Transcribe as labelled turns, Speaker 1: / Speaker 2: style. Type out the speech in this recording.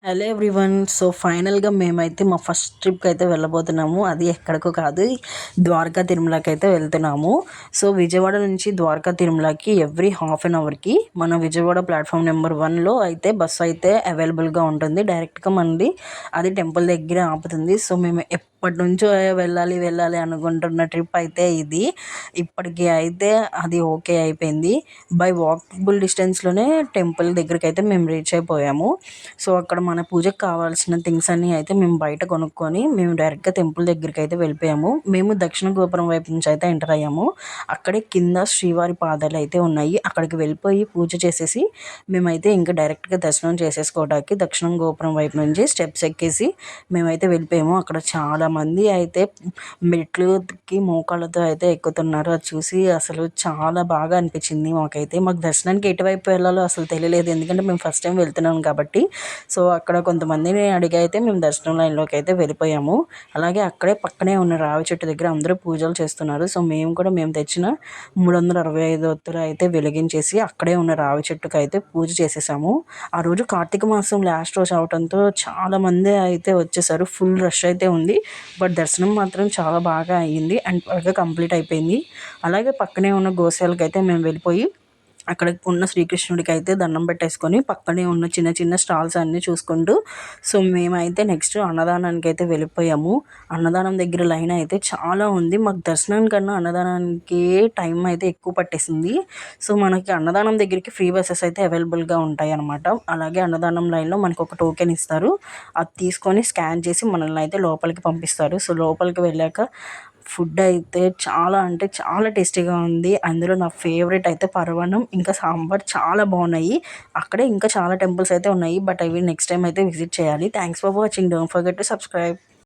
Speaker 1: Hello everyone. So ఫైనల్గా మేమైతే మా ఫస్ట్ ట్రిప్కి అయితే వెళ్ళబోతున్నాము. అది ఎక్కడికో కాదు, ద్వారకా తిరుమలకి అయితే వెళ్తున్నాము. సో విజయవాడ నుంచి ద్వారకా తిరుమలకి ఎవ్రీ హాఫ్ అన్ అవర్కి మన విజయవాడ ప్లాట్ఫామ్ నెంబర్ 1లో అయితే బస్సు అయితే అవైలబుల్గా ఉంటుంది. డైరెక్ట్గా మనది అది టెంపుల్ దగ్గర ఆపుతుంది. సో మేము ఎప్పటి నుంచో వెళ్ళాలి వెళ్ళాలి అనుకుంటున్న ట్రిప్ అయితే ఇది. ఇప్పటికి అయితే అది ఓకే అయిపోయింది. బై వాకబుల్ డిస్టెన్స్లోనే టెంపుల్ దగ్గరికి అయితే మేము రీచ్ అయిపోయాము. సో అక్కడ మన పూజకు కావాల్సిన థింగ్స్ అన్నీ అయితే మేము బయట కొనుక్కొని మేము డైరెక్ట్గా టెంపుల్ దగ్గరికి అయితే వెళ్ళిపోయాము. మేము దక్షిణ గోపురం వైపు నుంచి అయితే ఎంటర్ అయ్యాము. అక్కడే కింద శ్రీవారి పాదాలు అయితే ఉన్నాయి. అక్కడికి వెళ్ళిపోయి పూజ చేసేసి మేమైతే ఇంకా డైరెక్ట్గా దర్శనం చేసేసుకోవడానికి దక్షిణ గోపురం వైపు నుంచి స్టెప్స్ ఎక్కేసి మేమైతే వెళ్ళిపోయాము. అక్కడ చాలామంది అయితే మెట్లుకి మోకాళ్ళతో అయితే ఎక్కుతున్నారు. అది చూసి అసలు చాలా బాగా అనిపించింది మాకైతే. మాకు దర్శనానికి ఎటువైపు వెళ్ళాలో అసలు తెలియలేదు, ఎందుకంటే మేము ఫస్ట్ టైం వెళ్తున్నాం కాబట్టి. సో అక్కడ కొంతమందిని అడిగి అయితే మేము దర్శనం లైన్లోకి అయితే వెళ్ళిపోయాము. అలాగే అక్కడే పక్కనే ఉన్న రావి చెట్టు దగ్గర అందరూ పూజలు చేస్తున్నారు. సో మేము కూడా మేము తెచ్చిన 365 ఒత్తులు అయితే వెలిగించేసి అక్కడే ఉన్న రావి చెట్టుకు అయితే పూజ చేసేసాము. ఆ రోజు కార్తీక మాసం లాస్ట్ రోజు అవడంతో చాలామంది అయితే వచ్చేసారు. ఫుల్ రష్ అయితే ఉంది. బట్ దర్శనం మాత్రం చాలా బాగా అయ్యింది అండ్ త్వరగా కంప్లీట్ అయిపోయింది. అలాగే పక్కనే ఉన్న గోశాలకు అయితే మేము వెళ్ళిపోయి అక్కడ ఉన్న శ్రీకృష్ణుడికి అయితే దండం పెట్టేసుకొని పక్కనే ఉన్న చిన్న చిన్న స్టాల్స్ అన్నీ చూసుకుంటూ సో మేమైతే నెక్స్ట్ అన్నదానానికి అయితే వెళ్ళిపోయాము. అన్నదానం దగ్గర లైన్ అయితే చాలా ఉంది. మాకు దర్శనానికన్నా అన్నదానానికి టైం అయితే ఎక్కువ పట్టేసింది. సో మనకి అన్నదానం దగ్గరికి ఫ్రీ బస్సెస్ అయితే అవైలబుల్గా ఉంటాయి అన్నమాట. అలాగే అన్నదానం లైన్లో మనకు ఒక టోకెన్ ఇస్తారు. అది తీసుకొని స్కాన్ చేసి మనల్ని అయితే లోపలికి పంపిస్తారు. సో లోపలికి వెళ్ళాక ఫుడ్ అయితే చాలా అంటే చాలా టేస్టీగా ఉంది. అందులో నా ఫేవరెట్ అయితే పరమాన్నం ఇంకా సాంబార్ చాలా బాగున్నాయి. అక్కడే ఇంకా చాలా టెంపుల్స్ అయితే ఉన్నాయి. బట్ అవి నెక్స్ట్ టైం అయితే విజిట్ చేయాలి. Thanks for watching. Don't forget to subscribe.